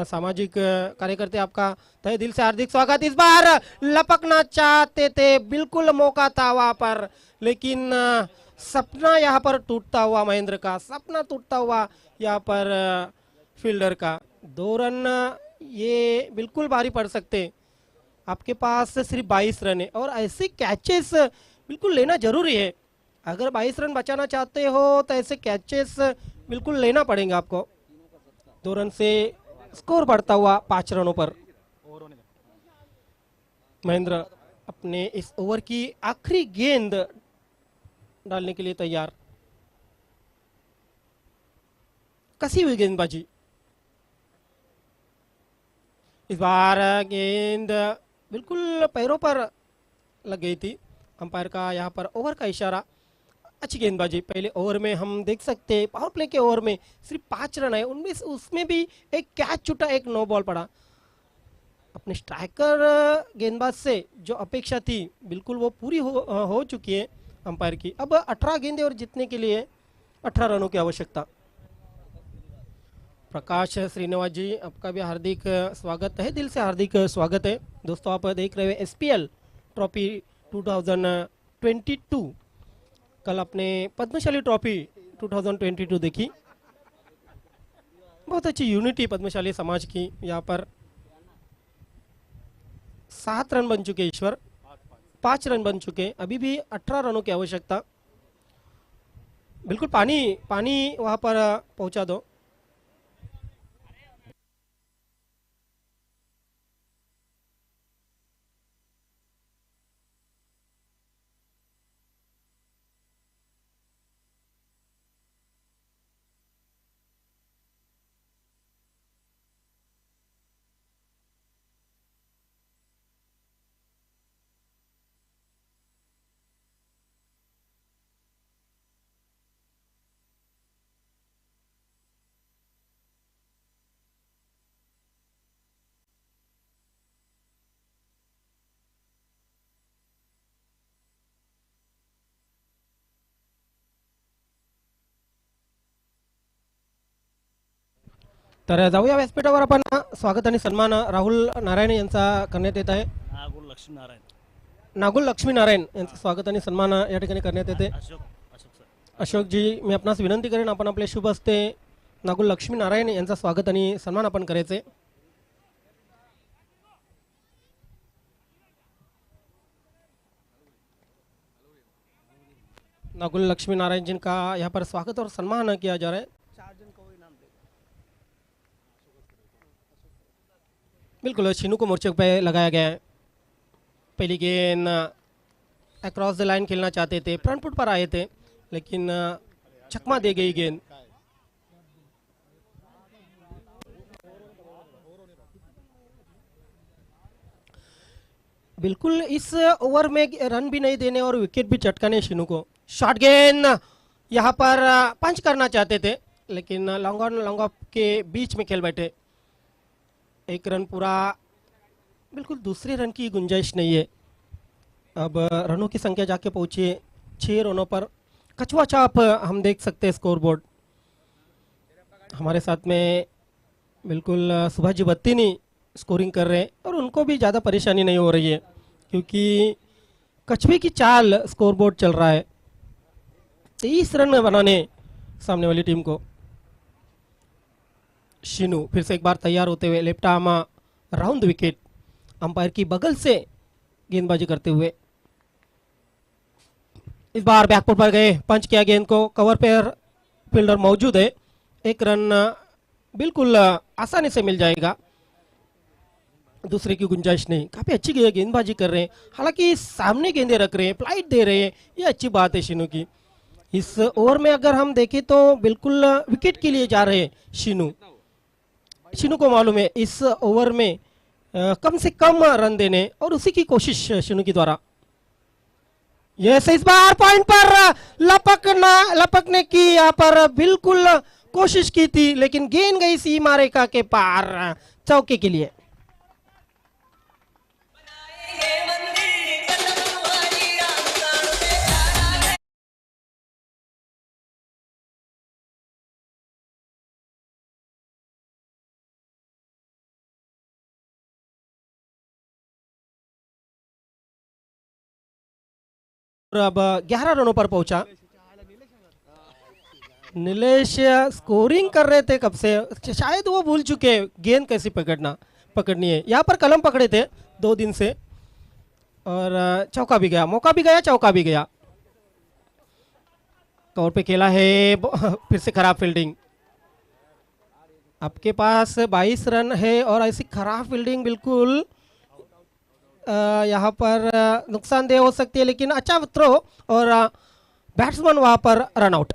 सामाजिक कार्यकर्ते, आपका तहे दिल से हार्दिक स्वागत। इस बार लपकना चाहते थे, बिल्कुल मौका था वहां पर, लेकिन सपना यहाँ पर टूटता हुआ, महेंद्र का सपना टूटता हुआ यहाँ पर फील्डर का। 2 रन ये बिल्कुल भारी पड़ सकते। आपके पास सिर्फ 22 रन है और ऐसे कैचेस बिल्कुल लेना जरूरी है। अगर 22 रन बचाना चाहते हो तो ऐसे कैचेस बिल्कुल लेना पड़ेगा आपको। 2 रन से स्कोर बढ़ता हुआ 5 रनों पर। महेंद्र अपने इस ओवर की आखिरी गेंद डालने के लिए तैयार। कसी हुई गेंदबाजी, इस बार गेंद बिल्कुल पैरों पर लग गई थी। अंपायर का यहाँ पर ओवर का इशारा। अच्छी गेंदबाजी, पहले ओवर में हम देख सकते हैं पावर प्ले के ओवर में सिर्फ 5 रन आए, उनमें उसमें भी एक कैच छूटा, एक नो बॉल पड़ा। अपने स्ट्राइकर गेंदबाज से जो अपेक्षा थी बिल्कुल वो पूरी हो चुकी है अंपायर की। अब 18 गेंदे और जीतने के लिए 18 रनों की आवश्यकता। प्रकाश श्रीनिवास जी, आपका भी हार्दिक स्वागत है, दिल से हार्दिक स्वागत है। दोस्तों आप देख रहे हैं SPL ट्रॉफी 2022। कल अपने पद्मशाली ट्रॉफी 2022 देखी, बहुत अच्छी यूनिटी पद्मशाली समाज की। यहाँ पर 7 रन बन चुके, ईश्वर 5 रन बन चुके, अभी भी 18 रनों की आवश्यकता। बिल्कुल पानी पानी वहां पर पहुंचा दो। तर जाऊया व्यासपीठावर आपण स्वागत आणि सन्मान राहुल नारायण यांचा करण्यात येत आहे. नागूर लक्ष्मीनारायण नागुल लक्ष्मीनारायण यांचं स्वागत आणि सन्मान या ठिकाणी करण्यात येते. अशोक सर अशोकजी, मी आपणास विनंती करेन आपण आपले शुभ हस्ते नागुल लक्ष्मीनारायण यांचा स्वागत आणि सन्मान आपण करायचे. नागुल लक्ष्मीनारायण जी का यहाँ पर स्वागत और सम्मान किया जा रहा है. बिल्कुल शीनू को मोर्चे पे लगाया गया है. पहली गेंद अक्रॉस द लाइन खेलना चाहते थे, फ्रंट फुट पर आए थे, लेकिन चकमा दे गई गेंद. बिल्कुल इस ओवर में रन भी नहीं देने और विकेट भी चटकाने शीनू को. शॉर्ट गेंद यहाँ पर पंच करना चाहते थे, लेकिन लॉन्ग ऑन लॉन्ग ऑफ के बीच में खेल बैठे. एक रन पूरा, बिल्कुल दूसरे रन की गुंजाइश नहीं है. अब रनों की संख्या जाके पहुंची है 6 रनों पर. कछुआ छाप हम देख सकते हैं स्कोर बोर्ड. हमारे साथ में बिल्कुल सुभाजी बत्तीनी स्कोरिंग कर रहे हैं और उनको भी ज़्यादा परेशानी नहीं हो रही है, क्योंकि कछुए की चाल स्कोर बोर्ड चल रहा है. 23 रन बनाने सामने वाली टीम को. शीनू फिर से एक बार तैयार होते हुए left arm round wicket, umpire की बगल से गेंदबाजी करते हुए. इस बार बैकफुट पर गए, पंच किया गेंद को. कवर पर फील्डर मौजूद है. एक रन बिल्कुल आसानी से मिल जाएगा, दूसरे की गुंजाइश नहीं. काफी अच्छी गेंदबाजी कर रहे हैं, हालांकि सामने गेंदे रख रहे हैं, फ्लाइट दे रहे हैं, ये अच्छी बात है शीनू की. इस ओवर में अगर हम देखें तो बिल्कुल विकेट के लिए जा रहे हैं शीनू. शीनू को मालूम है इस ओवर में कम से कम रन देने, और उसी की कोशिश शीनू की द्वारा. यस, इस बार पॉइंट पर लपकने की यहाँ पर बिल्कुल कोशिश की थी, लेकिन गेंद गई सीमा रेखा के पार चौके के लिए. अब 11 रनों पर पहुंचा. नीलेश स्कोरिंग कर रहे थे कब से, शायद वो भूल चुके गेंद कैसी पकड़नी है. यहाँ पर कलम पकड़े थे 2 दिन से, और चौका भी गया, मौका भी गया, चौका भी गया. कवर पे खेला है, फिर से खराब फील्डिंग. आपके पास 22 रन है और ऐसी खराब फील्डिंग बिल्कुल यहाँ पर नुकसानदेह हो सकती है, लेकिन अच्छा थ्रो और बैट्समैन वहाँ पर रन आउट.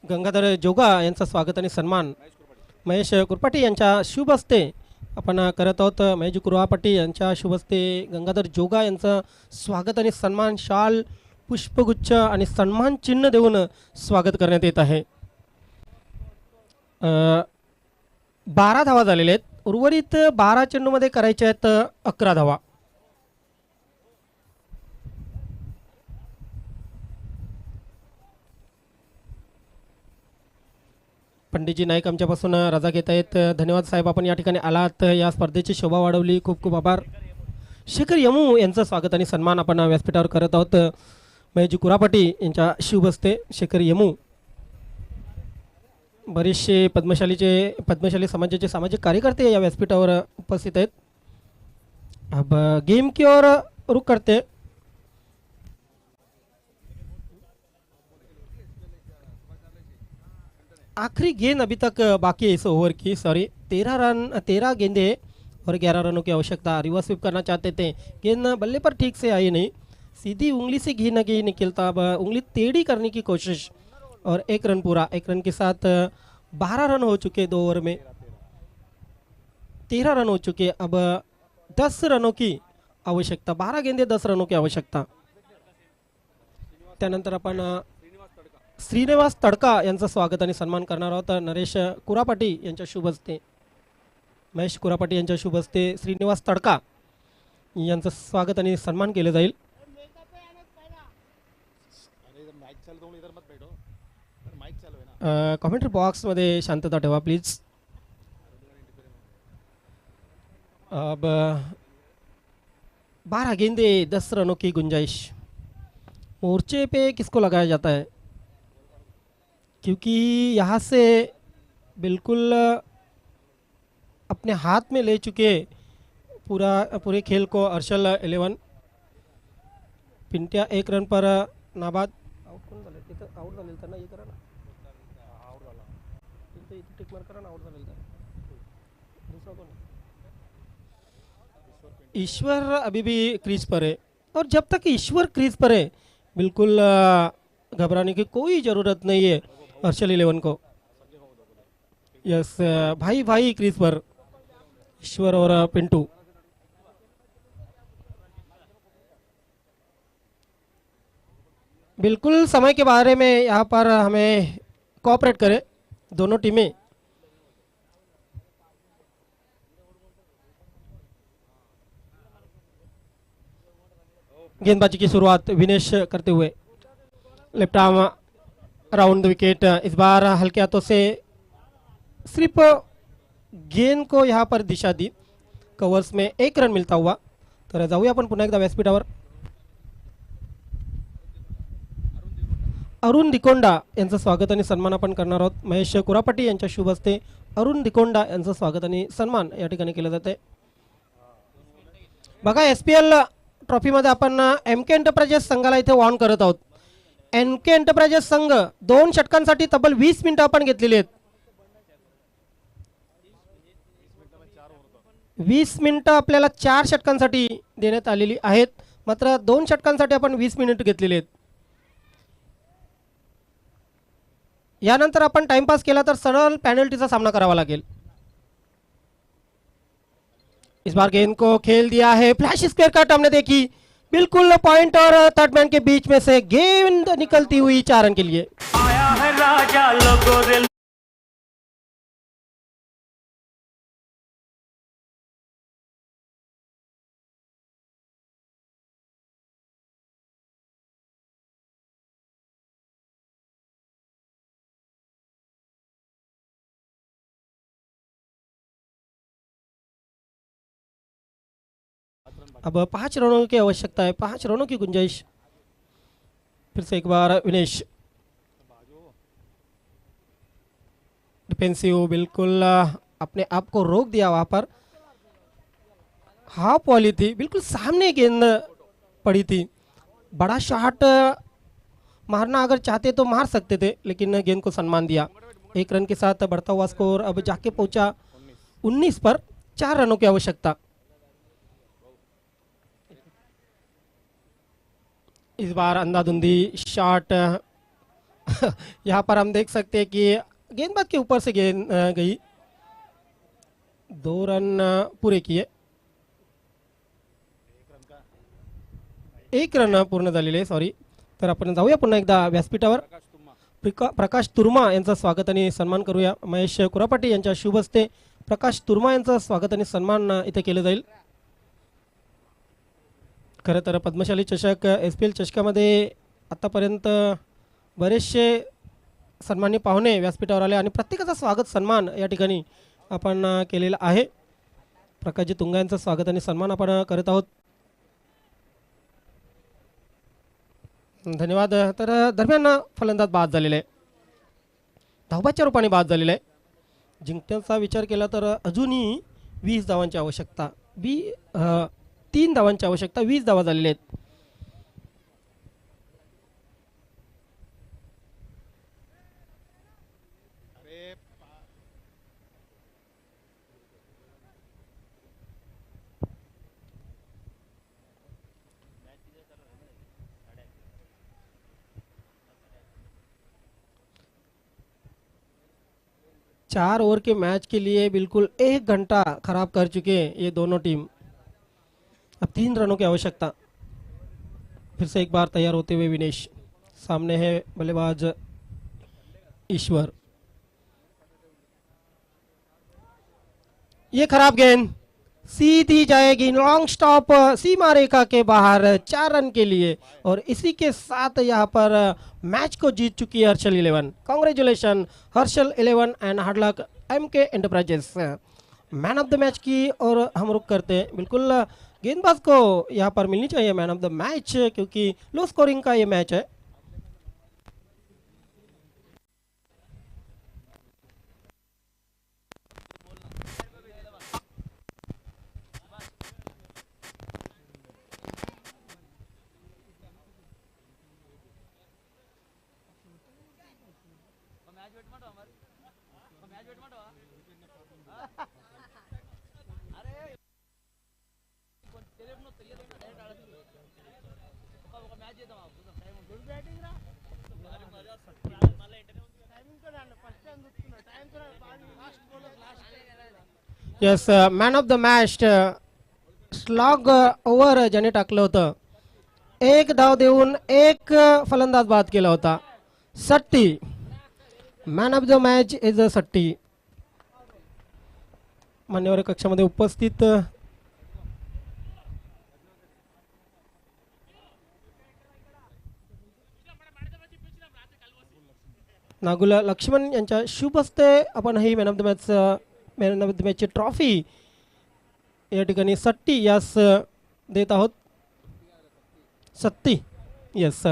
गंगाधर जोगा यांचा स्वागत आणि सन्मान महेश कुरपाटी यांच्या शुभ हस्ते आपण करत आहोत. महेश कुरपाटी यांच्या शुभ हस्ते गंगाधर जोगा यांचं स्वागत आणि सन्मान, शाल, पुष्पगुच्छ आणि सन्मान चिन्ह देऊन स्वागत करण्यात येत आहे. 12 धावा झालेल्या आहेत. उर्वरित 12 चेंडूमध्ये करायचे आहेत 11 धावा. पंडितजी नाईक आमच्यापासून रजा घेत आहेत. धन्यवाद साहेब, आपण या ठिकाणी आलात, या स्पर्धेची शोभा वाढवली, खूप खूप आभार. शेखर यमू यांचं स्वागत आणि सन्मान आपण व्यासपीठावर करत आहोत. महेशजी कुरापाटी यांच्या शुभ हस्ते शेखर यमू. बरेचसे पद्मशाली समाजाचे सामाजिक कार्यकर्ते या व्यासपीठावर उपस्थित आहेत. अब गेम की ओर रुख करते. आखिरी गेंद अभी तक बाकी है इस ओवर की. सॉरी, 13 गेंदे और 11 रनों की आवश्यकता. रिवर्स स्वीप करना चाहते थे, गेंद बल्ले पर ठीक से आई नहीं, सीधी उंगली से घी नहीं निकलता. अब उंगली टेढ़ी करने की कोशिश और 1 रन पूरा. 1 रन के साथ 12 रन हो चुके 2 ओवर में. 13 रन हो चुके. अब 10 रनों की आवश्यकता. 12 गेंदे 10 रनों की आवश्यकता. त्यानंतर आपण श्रीनिवास तडका यांचं स्वागत आणि सन्मान करणार आहोत नरेश कुरापाटी यांच्या शुभ हस्ते. महेश कुरापाटी यांच्या शुभ हस्ते श्रीनिवास तडका यांचं स्वागत आणि सन्मान केले जाईल. कॉमेंट्री बॉक्समध्ये शांतता ठेवा प्लीज. अब 12 गेंदे 10 रनों की गुंजाइश. मोर्चे पे किसको लगाया जाता है, क्योंकि यहाँ से बिल्कुल अपने हाथ में ले चुके पूरे खेल को अर्शल 11. पिंट्या 1 रन पर नाबाद. आउट कोण झाले तिथं, आउट झालेलं त्यांना हे करा ना, आउट झाला तिथे इथे टिक मार करा ना, आउट झालेलं दुसरा कोण. ईश्वर अभी भी क्रीज पर है और जब तक ईश्वर क्रीज पर है बिल्कुल घबराने की कोई ज़रूरत नहीं है अर्शल 11 को. यस भाई भाई क्रीज पर ईश्वर और पिंटू. बिल्कुल समय के बारे में यहाँ पर हमें कोऑपरेट करें दोनों टीमें. गेंदबाजी की शुरुआत विनेश करते हुए लेफ्ट आर्म राउंड विकेट. इस बार हल्के हाथों से सिर्फ गेंद को यहाँ पर दिशा दी. कवर्स में 1 रन मिलता हुआ. तर जाऊया आपण पुन्हा एकदा व्यासपीठावर. अरुण दिकोंडा यांचं स्वागत आणि सन्मान आपण करणार आहोत. महेश कुरापाटी यांच्या शुभ हस्ते अरुण दिकोंडा यांचं स्वागत आणि सन्मान या ठिकाणी केलं जाते. बघा SPL ट्रॉफीमध्ये आपण MK एंटरप्राइजेस संघाला इथे वॉर्न करत आहोत. MK एंटरप्राइजेस संघ 2 षटकांसाठी तब्बल 20 मिनिटं आपण घेतलेली आहेत. 20 मिनिटं आपल्याला 4 षटकांसाठी देण्यात आलेली आहेत, मात्र 2 षटकांसाठी आपण 20 मिनिट घेतलेले आहेत. यानंतर आपण टाइमपास केला तर सरळ पेनल्टीचा सामना करावा लागेल. इस बार गेंद को खेल दिया है, फ्लैश स्क्वायर कट हमने देखी. बिल्कुल पॉइंट और थर्ड मैन के बीच में से गेंद निकलती हुई 4 रन के लिए. आया है राजा लोगों रे. अब 5 रनों की आवश्यकता है, 5 रनों की गुंजाइश. फिर से एक बार विनेश डिफेंसिव बिल्कुल अपने आप को रोक दिया. वहाँ पर हाफ वाली थी, बिल्कुल सामने गेंद पड़ी थी. बड़ा शॉट मारना अगर चाहते तो मार सकते थे, लेकिन गेंद को सम्मान दिया. 1 रन के साथ बढ़ता हुआ स्कोर अब जाके पहुंचा 19 पर. 4 रनों की आवश्यकता. इस बार अंधाधुंधी शॉट. यहाँ पर हम देख सकते हैं कि गेंदबाज के ऊपर से गेंद गई. 2 रन पूरे किए. 1 रन पूर्ण झालेले. सॉरी. तर आपण जाऊया पुन्हा एकदा व्यासपीठावर. प्रकाश तुर्मा यांचं स्वागत आणि सन्मान करूया. महेश कुरापाटी यांच्या शुभ हस्ते प्रकाश तुर्मा यांचं स्वागत आणि सन्मान इथे केलं जाईल. खरं तर पद्मशाली चषक SPL चषकामध्ये आतापर्यंत बरेचसे सन्माननीय पाहुणे व्यासपीठावर आले आणि प्रत्येकाचा स्वागत सन्मान या ठिकाणी आपण केलेला आहे. प्रकाशजी तुंगा यांचं स्वागत आणि सन्मान आपण करत आहोत. धन्यवाद. तर दरम्यान फलंदाज बाद झालेले आहे, धावबाच्या रूपाने बाद झालेला आहे. जिंकण्याचा विचार केला तर अजूनही 20 धावांची आवश्यकता. 3 धावांची आवश्यकता. 20 धावा झालेल्या आहेत. चार ओवर के मैच के लिए बिल्कुल 1 घंटा खराब कर चुके हैं ये दोनों टीम. अब 3 रनों की आवश्यकता. फिर से एक बार तैयार होते हुए विनेश. सामने है बल्लेबाज ईश्वर। ये खराब गेंद सीधी जाएगी लॉन्ग स्टॉप सीमा रेखा के बाहर 4 रन के लिए, और इसी के साथ यहाँ पर मैच को जीत चुकी है Harshal 11। Congratulation Harshal 11 and hard luck MK enterprises. Man of the match की और हम रुक करते हैं। बिल्कुल गेंदबाज को यहाँ पर मिलनी चाहिए मैन ऑफ द मैच, क्योंकि लो स्कोरिंग का ये मैच है। Yes, man of the match slog over ज्याने टाकलं होतं, एक धाव देऊन एक फलंदाज बाद केला होता, सट्टी। Man of the match is a सट्टी। मान्यवर कक्षामध्ये उपस्थित नागुला लक्ष्मण यांच्या शुभ हस्ते आपण he man of the मॅचची trophy या ठिकाणी सट्टी यास देत आहोत। सत्ती, येस,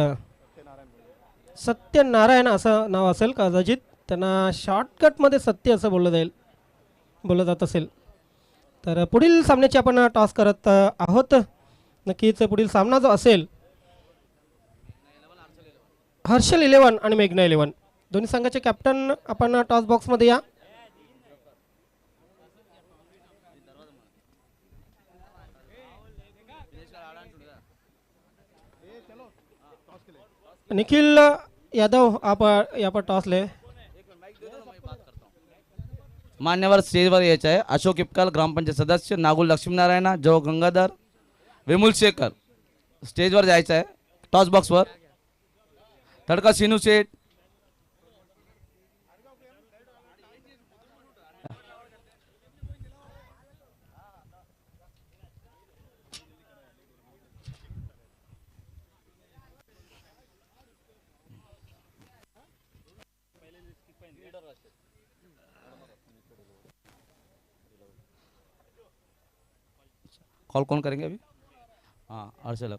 सत्यनारायण असं नाव असेल कदाचित, त्यांना शॉर्टकटमध्ये सत्य असं बोललं जात असेल। तर पुढील सामन्याची आपण टॉस करत आहोत। नक्कीच पुढील सामना जो असेल हर्षल 11 आणि मेघना 11 दोन्ही संघाचे कॅप्टन आपण टॉस बॉक्समध्ये या। निखिल यादव आप यहाँ पर टॉस ले। मान्यवर स्टेजवर यायचं आहे। अशोक इपकाल ग्रामपंचायत सदस्य, नागुल लक्ष्मीनारायण, जो गंगाधर, विमुल शेखर स्टेजवर जायचं आहे टॉस बॉक्सवर। तडका सिनू शेठ, कॉल कौन करेंगे अभी? हाँ, हर्षल।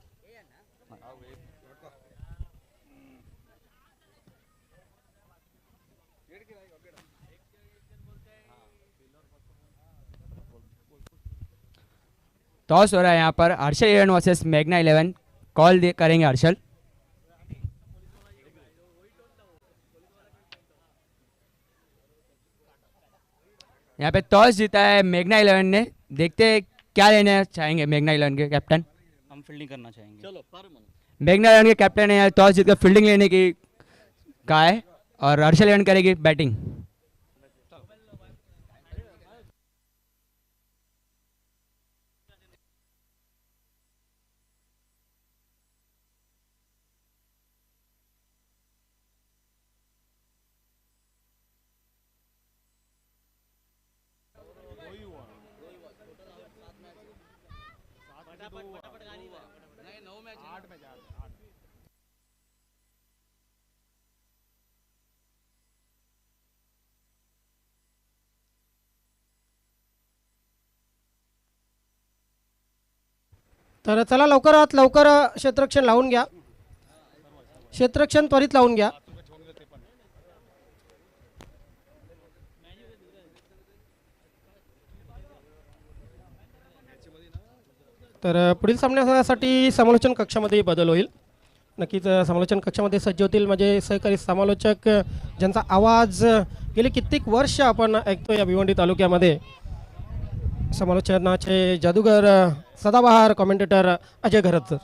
टॉस हो रहा है यहाँ पर हर्षल 11 वर्सेस मेघना 11। कॉल करेंगे हर्षल। यहाँ पे टॉस जीता है मेघना 11 ने। देखते हैं क्या लेना चाहेंगे मेघना 11 के कैप्टन। हम फील्डिंग करना चाहेंगे। चलो मेघना 11 के कैप्टन है टॉस जीतकर फील्डिंग लेने की कहा है, और हर्षल 11 करेगी बैटिंग। तर चला लवकरात लवकर क्षेत्ररक्षण लावून घ्या, क्षेत्ररक्षण त्वरित लावून घ्या। तर पुढील सामन्यासाठी समालोचन कक्षामध्ये बदल होईल। नक्कीच समालोचन कक्षामध्ये सज्ज होतील माझे सहकारी समालोचक, ज्यांचा आवाज गेली कित्येक वर्ष आपण ऐकतो या भिवंडी तालुक्यामध्ये। समालोचनाचे जादूगर सदाबहार कॉमेंटेटर अजय घरत सर।